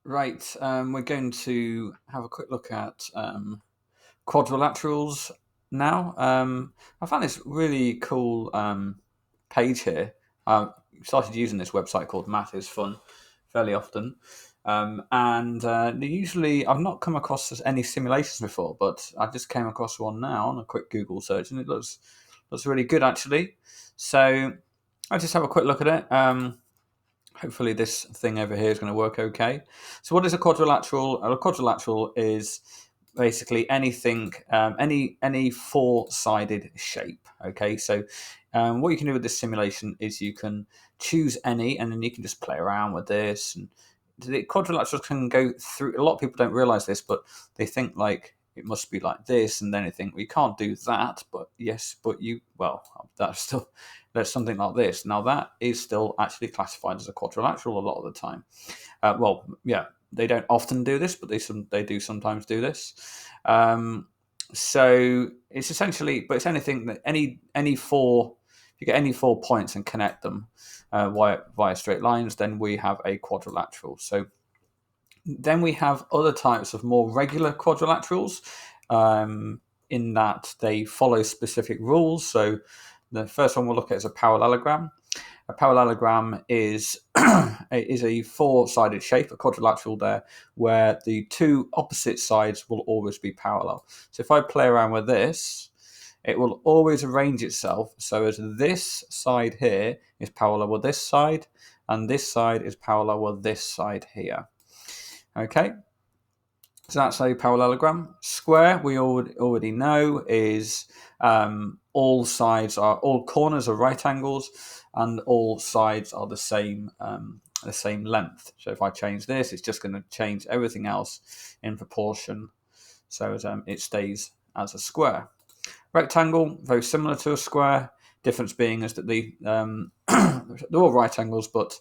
Right, we're going to have a quick look at quadrilaterals now. I found this really cool page here. I started using this website called Math is Fun fairly often. And usually I've not come across any simulations before, but I just came across one now on a quick Google search, and it looks really good actually. So I'll just have a quick look at it. Hopefully this thing over here is going to work okay. So what is a quadrilateral? A quadrilateral is basically anything, any four-sided shape. Okay, so what you can do with this simulation is you can choose any, and then you can just play around with this. And the quadrilaterals can go through. A lot of people don't realize this, but they think like it must be like this, and then they think we can't do that. But yes, but there's something like this. Now that is still actually classified as a quadrilateral a lot of the time. Yeah, they don't often do this, but they do sometimes do this. So it's essentially, but it's anything that any four. If you get any 4 points and connect them via straight lines, then we have a quadrilateral. So then we have other types of more regular quadrilaterals, in that they follow specific rules. So the first one we'll look at is a parallelogram. A parallelogram is is a four-sided shape, a quadrilateral there, where the two opposite sides will always be parallel. So if I play around with this, it will always arrange itself so as this side here is parallel with this side, and this side is parallel with this side here. Okay, so that's a parallelogram. Square, we already know, is all corners are right angles, and all sides are the same length. So if I change this, it's just going to change everything else in proportion, so it stays as a square. Rectangle, very similar to a square. Difference being is that they're all right angles, but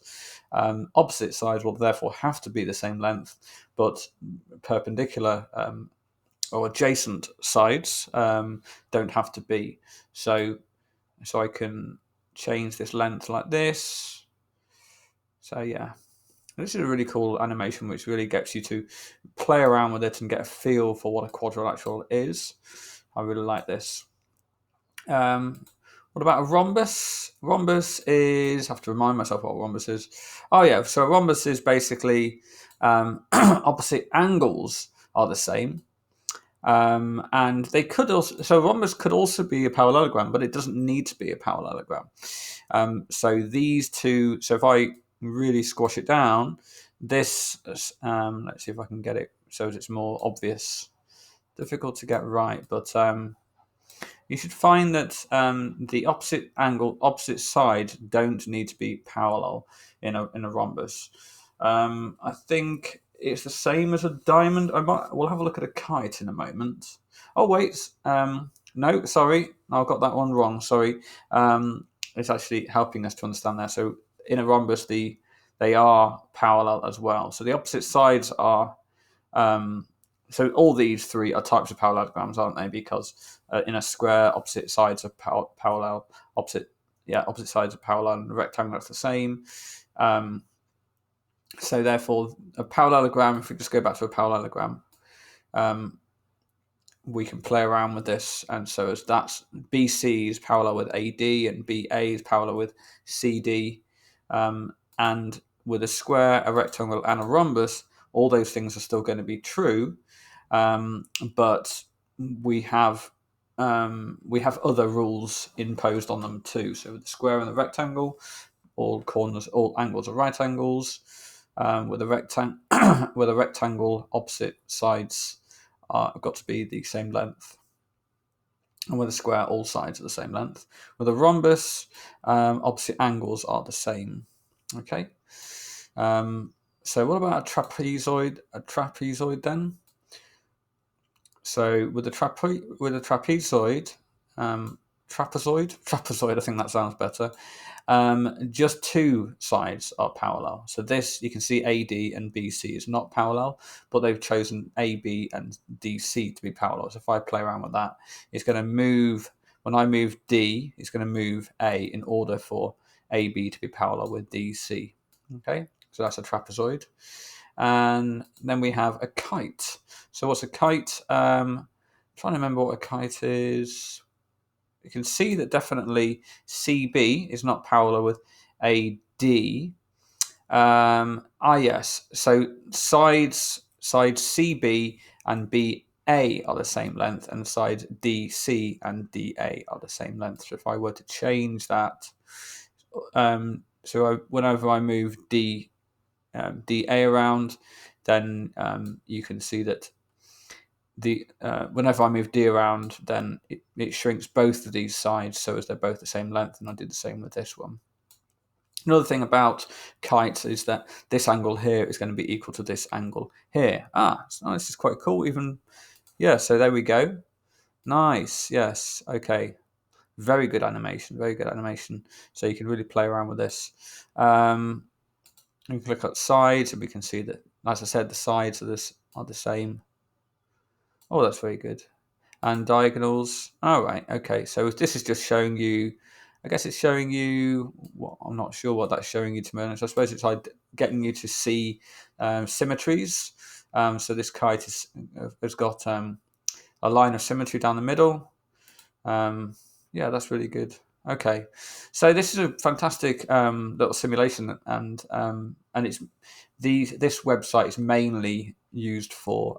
opposite sides will therefore have to be the same length, but perpendicular or adjacent sides don't have to be. So I can change this length like this. So yeah, this is a really cool animation which really gets you to play around with it and get a feel for what a quadrilateral is. I really like this. What about a rhombus? Rhombus is, I have to remind myself what a rhombus is. Oh yeah, so a rhombus is basically opposite angles are the same. And they could also, so rhombus could also be a parallelogram, but it doesn't need to be a parallelogram. So these two, so if I really squash it down, this, let's see if I can get it so it's more obvious. Difficult to get right, but you should find that the opposite sides don't need to be parallel in a rhombus. I think it's the same as a diamond. We'll have a look at a kite in a moment. Oh wait, no, sorry, I've got that one wrong. Sorry, it's actually helping us to understand that. So in a rhombus, they are parallel as well. So the opposite sides are. So all these three are types of parallelograms, aren't they? Because in a square, opposite sides are parallel. Opposite sides are parallel. And a rectangle, that's the same. So therefore, a parallelogram. If we just go back to a parallelogram, we can play around with this, and so as that's BC is parallel with AD, and BA is parallel with CD, and with a square, a rectangle, and a rhombus, all those things are still going to be true. But we have other rules imposed on them too. So with the square and the rectangle, all angles are right angles. With a rectangle, opposite sides have got to be the same length. And with a square, all sides are the same length. With a rhombus, opposite angles are the same. Okay. So what about a trapezoid? A trapezoid then? So with a trapezoid, trapezoid, I think that sounds better. Just two sides are parallel. So this, you can see AD and BC is not parallel, but they've chosen AB and DC to be parallel. So if I play around with that, it's going to move. When I move D, it's going to move A in order for AB to be parallel with DC. Okay, so that's a trapezoid. And then we have a kite. So what's a kite? I'm trying to remember what a kite is. You can see that definitely CB is not parallel with AD. Yes. So sides CB and BA are the same length, and sides DC and DA are the same length. So if I were to change that, whenever I move DA around, then you can see that whenever I move D around, then it shrinks both of these sides so as they're both the same length, and I did the same with this one. Another thing about kites is that this angle here is going to be equal to this angle here. So this is quite cool. So there we go. Nice. Yes. Okay. Very good animation. Very good animation. So you can really play around with this. We can look at sides, and we can see that, as I said, the sides are the same. Oh, that's very good. And diagonals. All right. Okay. So this is just showing you. I guess it's showing you. Well, I'm not sure what that's showing you, to be honest. I suppose it's like getting you to see symmetries. So this kite has got a line of symmetry down the middle. Yeah, that's really good. Okay, so this is a fantastic little simulation, and it's this website is mainly used for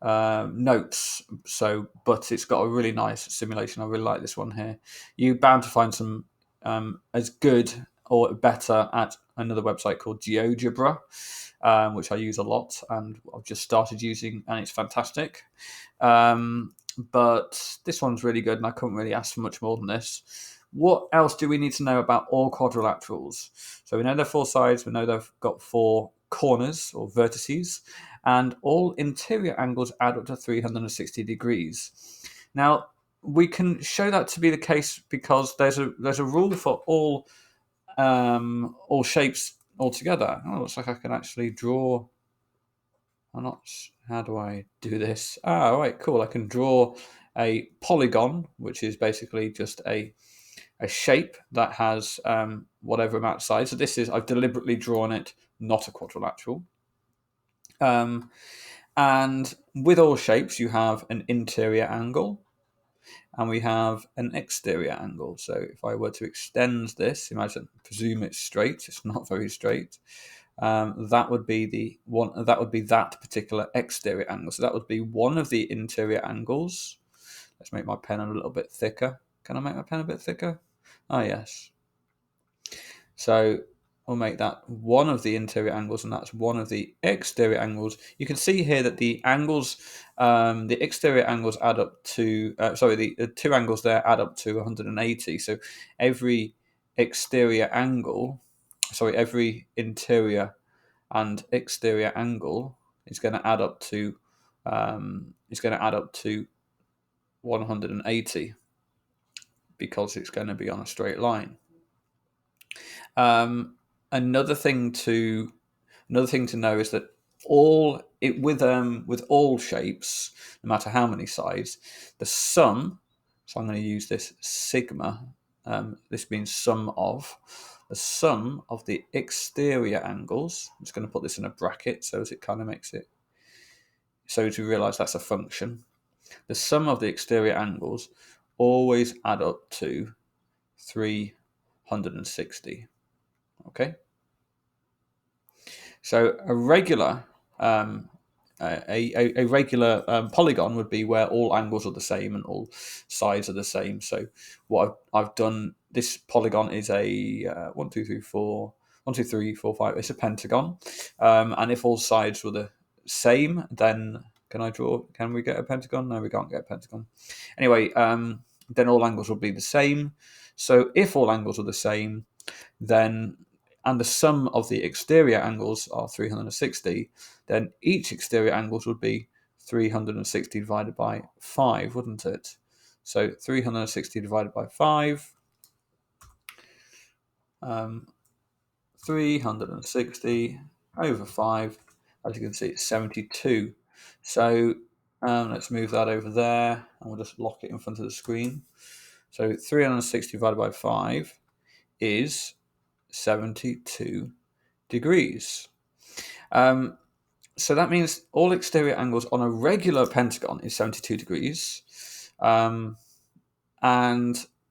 notes. So, but it's got a really nice simulation. I really like this one here. You're bound to find some as good or better at another website called GeoGebra, which I use a lot, and I've just started using, and it's fantastic. But this one's really good, and I couldn't really ask for much more than this. What else do we need to know about all quadrilaterals? So we know they're four sides, we know they've got four corners or vertices, and all interior angles add up to 360 degrees. Now, we can show that to be the case because there's a rule for all shapes altogether. Oh, it looks like I can actually draw. How do I do this? All right, cool. I can draw a polygon, which is basically just a shape that has whatever amount of sides. So I've deliberately drawn it not a quadrilateral. And with all shapes, you have an interior angle and we have an exterior angle. So if I were to extend this, presume it's straight. It's not very straight. That would be that particular exterior angle. So that would be one of the interior angles. Let's make my pen a little bit thicker. Can I make my pen a bit thicker? Yes. So we'll make that one of the interior angles, and that's one of the exterior angles. You can see here that the angles, the exterior angles add up to, the two angles there add up to 180. So every interior and exterior angle is going to add up to 180 because it's going to be on a straight line. Another thing to know is that with all shapes, no matter how many sides, the sum. So I'm going to use this sigma. This means sum of the sum of the exterior angles. I'm just going to put this in a bracket so as it kind of makes it so to realize that's a function. The sum of the exterior angles always add up to 360. Okay. So a regular polygon would be where all angles are the same and all sides are the same. So what I've done, this polygon is a 1, 2, 3, 4, 1, 2, 3, 4, 5. It's a pentagon, and if all sides were the same, then can we get a pentagon? No, we can't get a pentagon. Anyway, then all angles will be the same. So if all angles are the same, then and the sum of the exterior angles are 360, then each exterior angles would be 360 divided by 5, wouldn't it? So 360 divided by 5, 360 over 5, as you can see, it's 72. So let's move that over there, and we'll just lock it in front of the screen. So 360 divided by 5 is 72 degrees. So that means all exterior angles on a regular pentagon is 72 degrees. And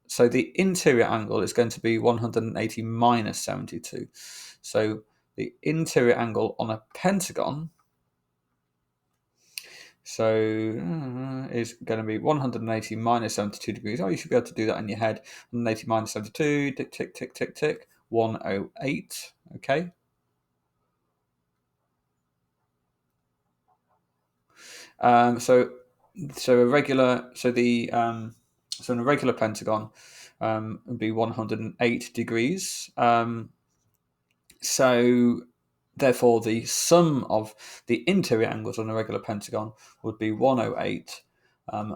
so the interior angle is going to be 180 minus 72. So the interior angle on a pentagon is going to be 180 minus 72 degrees. Oh, you should be able to do that in your head. 180 minus 72, tick, tick, tick, tick, tick, 108, okay? So in a regular pentagon would be 108 degrees. So therefore, the sum of the interior angles on a regular pentagon would be 108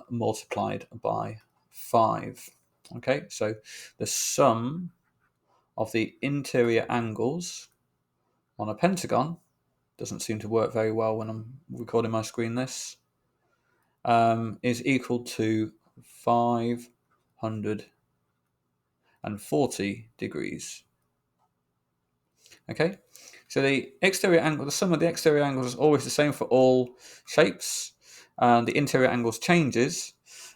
multiplied by 5. Okay, so the sum of the interior angles on a pentagon doesn't seem to work very well when I'm recording my screen this. Is equal to 540 degrees. Okay, so the sum of the exterior angles is always the same for all shapes. The interior angles changes,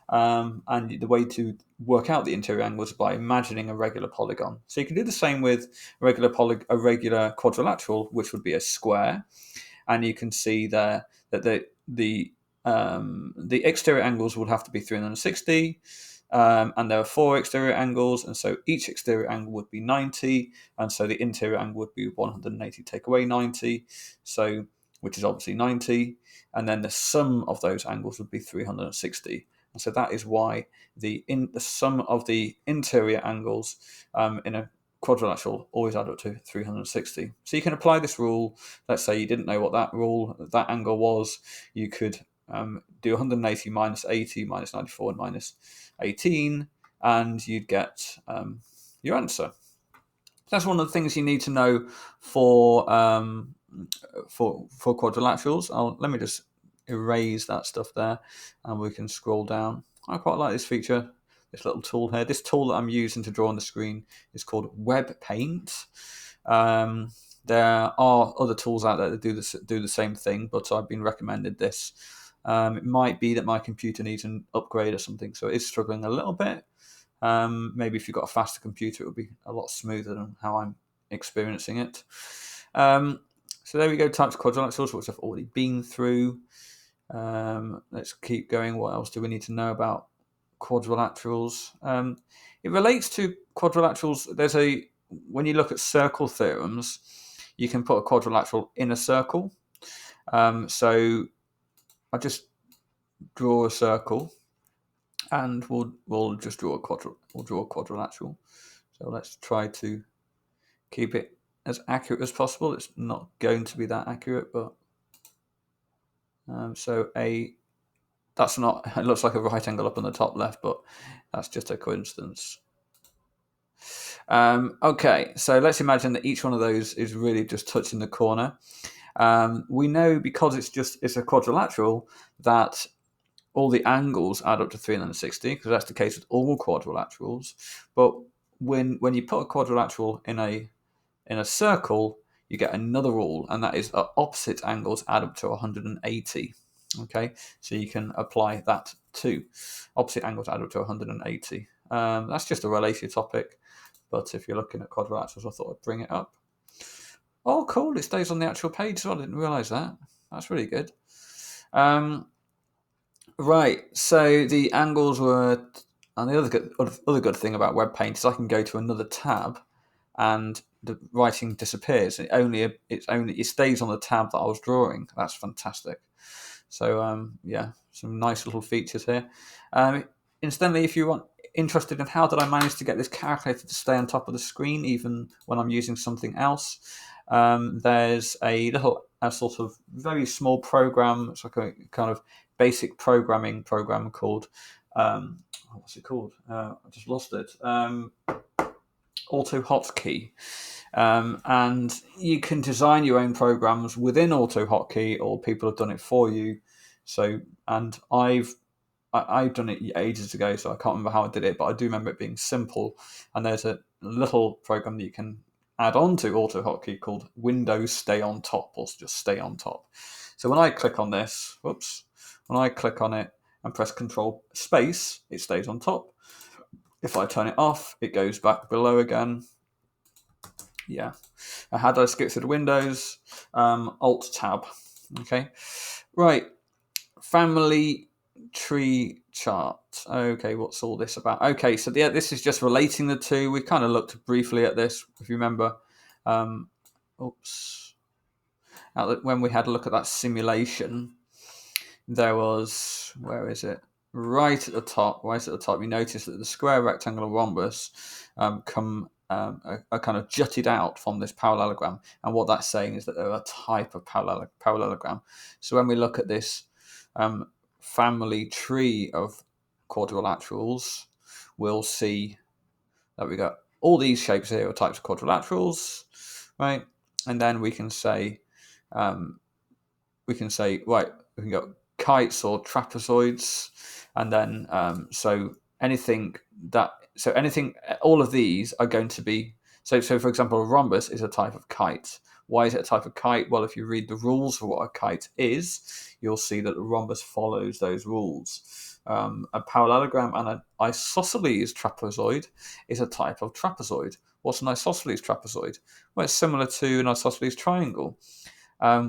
and the way to work out the interior angles is by imagining a regular polygon. So you can do the same with a regular quadrilateral, which would be a square, and you can see there that the exterior angles would have to be 360, and there are 4 exterior angles, and so each exterior angle would be 90, and so the interior angle would be 180 take away 90, so which is obviously 90, and then the sum of those angles would be 360. And so that is why the sum of the interior angles in a quadrilateral always add up to 360. So you can apply this rule. Let's say you didn't know what that angle was. You could do 180 minus 80 minus 94 and minus 18, and you'd get your answer. That's one of the things you need to know for quadrilaterals. Let me just erase that stuff there, and we can scroll down. I quite like this feature, this little tool here. This tool that I'm using to draw on the screen is called Web Paint. There are other tools out there that do the same thing, but I've been recommended this. It might be that my computer needs an upgrade or something, so it is struggling a little bit. Maybe if you've got a faster computer, it would be a lot smoother than how I'm experiencing it. So there we go, types of quadrilaterals, which I've already been through. Let's keep going. What else do we need to know about quadrilaterals? It relates to quadrilaterals. When you look at circle theorems, you can put a quadrilateral in a circle. So I just draw a circle, and we'll just draw a quadrilateral. So let's try to keep it as accurate as possible. It's not going to be that accurate, but that's not. It looks like a right angle up on the top left, but that's just a coincidence. Okay, so let's imagine that each one of those is really just touching the corner. We know because it's a quadrilateral that all the angles add up to 360, because that's the case with all quadrilaterals. But when you put a quadrilateral in a circle, you get another rule, and that is that opposite angles add up to 180. Okay, so you can apply that too. Opposite angles add up to 180. That's just a related topic, but if you're looking at quadrilaterals, I thought I'd bring it up. Oh, cool! It stays on the actual page, so I didn't realise that. That's really good. Right, so the angles were, and the other good thing about Web Paint is I can go to another tab, and the writing disappears. It stays on the tab that I was drawing. That's fantastic. So yeah, some nice little features here. Incidentally, if you're interested in how did I manage to get this calculator to stay on top of the screen even when I'm using something else, there's a sort of very small program. It's like a kind of basic programming program called what's it called? I just lost it. AutoHotkey. And you can design your own programs within AutoHotkey, or people have done it for you. So, and I've done it ages ago, so I can't remember how I did it, but I do remember it being simple. And there's a little program that you can add on to AutoHotkey called Windows Stay on Top, or just Stay on Top. So when I click on this, when I click on it and press Control Space, it stays on top. If I turn it off, it goes back below again. Yeah. How do I skip through the windows? Alt Tab. Okay. Right. Family tree chart. Okay, what's all this about? Okay, so this is just relating the two. We kind of looked briefly at this, if you remember. When we had a look at that simulation, there was, where is it? Right at the top, you notice that the square, rectangle, and rhombus are kind of jutted out from this parallelogram. And what that's saying is that they're a type of parallelogram. So when we look at this family tree of quadrilaterals, we'll see that we got all these shapes here are types of quadrilaterals, right? And then we can say, right, we can go kites or trapezoids, and then all of these are going to be, so for example, a rhombus is a type of kite. Why is it a type of kite? Well, if you read the rules for what a kite is, you'll see that the rhombus follows those rules. A parallelogram and an isosceles trapezoid is a type of trapezoid. What's an isosceles trapezoid? Well, it's similar to an isosceles triangle.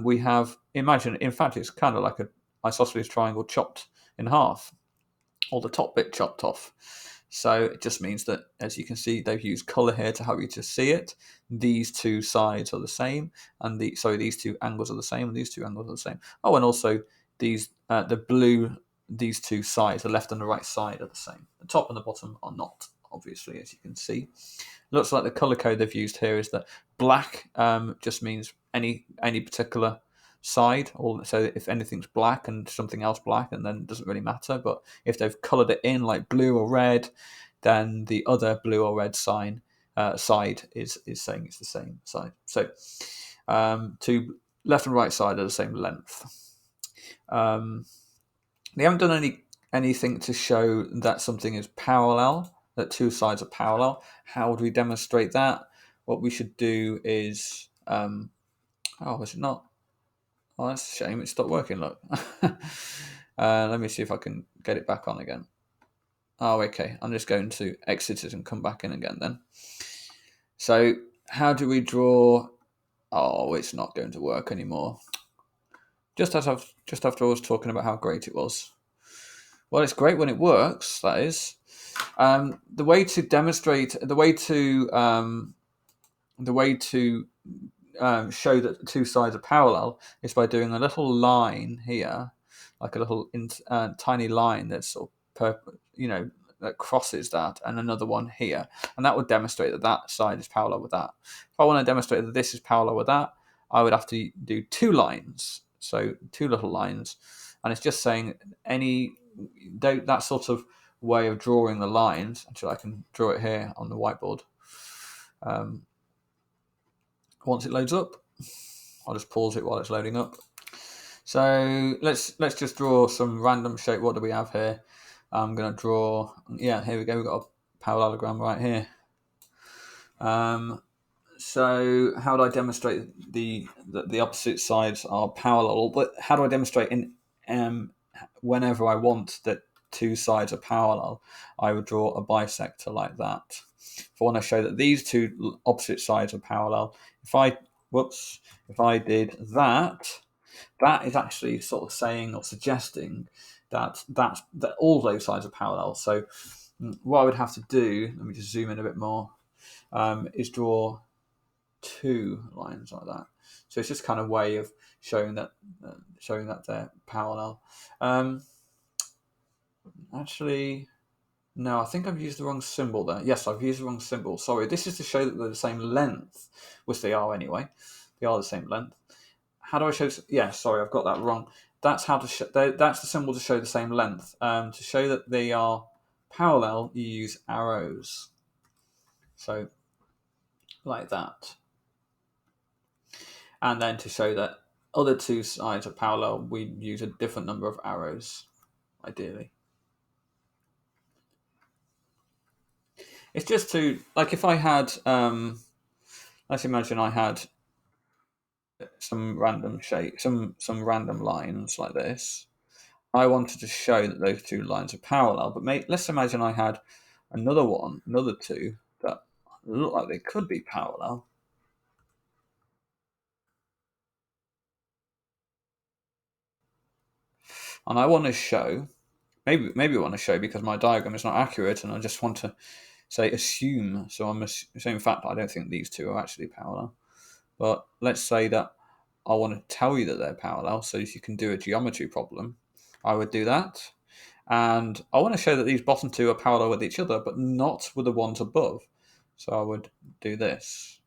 We have, imagine, in fact, it's kind of like an isosceles triangle chopped in half, or the top bit chopped off. So it just means that, as you can see, they've used color here to help you to see it. These two sides are the same, and these two angles are the same, and these two angles are the same. Oh, and also these these two sides, the left and the right side, are the same. The top and the bottom are not, obviously, as you can see. Looks like the color code they've used here is that black just means any particular side, or so if anything's black and something else black, and then it doesn't really matter. But if they've colored it in like blue or red, then the other blue or red side is saying it's the same side. So two left and right side are the same length. They haven't done anything to show that something is parallel, that two sides are parallel. How would we demonstrate that? What we should do is, is it not? Oh, that's a shame. It stopped working, look. Let me see if I can get it back on again. Oh, okay. I'm just going to exit it and come back in again then. So how do we draw? Oh, it's not going to work anymore. Just after I was talking about how great it was. Well, it's great when it works, that is. The way to demonstrate, the way to show that the two sides are parallel is by doing a little line here, like a little tiny line that's sort of that crosses that, and another one here, and that would demonstrate that that side is parallel with that. If I want to demonstrate that this is parallel with that, I would have to do two lines, so two little lines, and it's just saying that sort of way of drawing the lines. Actually, I can draw it here on the whiteboard. Once it loads up, I'll just pause it while it's loading up. So let's just draw some random shape. What do we have here? I'm going to draw. Yeah, here we go. We've got a parallelogram right here. So how do I demonstrate that the opposite sides are parallel? But how do I demonstrate whenever I want that two sides are parallel, I would draw a bisector like that. If I want to show that these two opposite sides are parallel, if I did that, that is actually sort of saying or suggesting that all those sides are parallel. So what I would have to do, let me just zoom in a bit more, is draw two lines like that. So it's just kind of way of showing that they're parallel. Actually, no, I think I've used the wrong symbol there. Yes, I've used the wrong symbol. Sorry, this is to show that they're the same length, which they are anyway. They are the same length. How do I show? Yeah, sorry, I've got that wrong. That's how to. That's the symbol to show the same length. To show that they are parallel, you use arrows. So, like that. And then to show that other two sides are parallel, we use a different number of arrows, ideally. It's just to, like, if I had, let's imagine I had some random shape, some random lines like this. I wanted to show that those two lines are parallel, but let's imagine I had another two that look like they could be parallel. And I want to show, maybe I want to show because my diagram is not accurate, and I just want to say assume. So in fact, I don't think these two are actually parallel. But let's say that I want to tell you that they're parallel, so if you can do a geometry problem, I would do that. And I want to show that these bottom two are parallel with each other, but not with the ones above. So I would do this.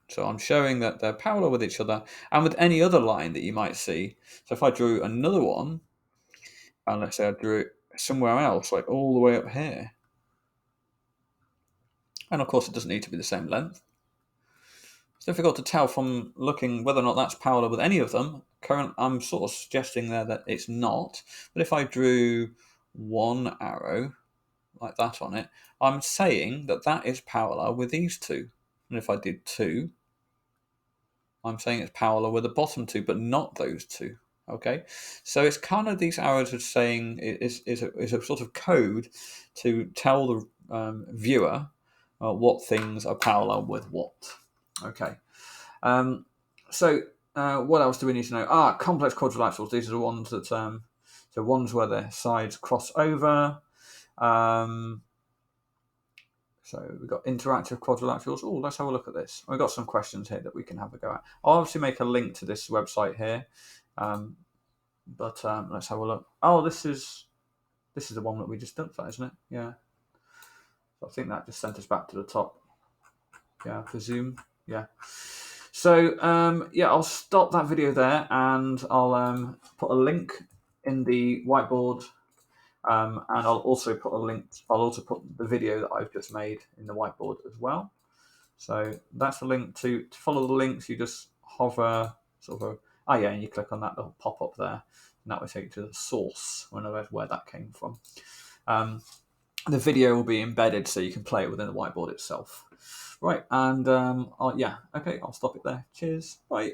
So I'm showing that they're parallel with each other and with any other line that you might see. So if I drew another one, and let's say I drew it somewhere else, like all the way up here, and of course it doesn't need to be the same length. It's difficult to tell from looking whether or not that's parallel with any of them. I'm sort of suggesting there that it's not. But if I drew one arrow like that on it, I'm saying that that is parallel with these two. And if I did two, I'm saying it's parallel with the bottom two, but not those two. Okay, so it's kind of these arrows are saying is a sort of code to tell the viewer what things are parallel with what. Okay. So what else do we need to know? Complex quadrilaterals. These are the ones that so ones where their sides cross over. So we've got interactive quadrilaterals. Oh, let's have a look at this. We've got some questions here that we can have a go at. I'll obviously make a link to this website here, but let's have a look. Oh, this is the one that we just looked at, isn't it? Yeah. So I think that just sent us back to the top. Yeah, I presume. Yeah. So yeah, I'll stop that video there, and I'll put a link in the whiteboard, and I'll also put a link. I'll also put the video that I've just made in the whiteboard as well. So that's the link to follow the links. You just hover, and you click on that little pop up there, and that will take you to the source, where that came from. The video will be embedded so you can play it within the whiteboard itself. Right, and I'll stop it there. Cheers, bye.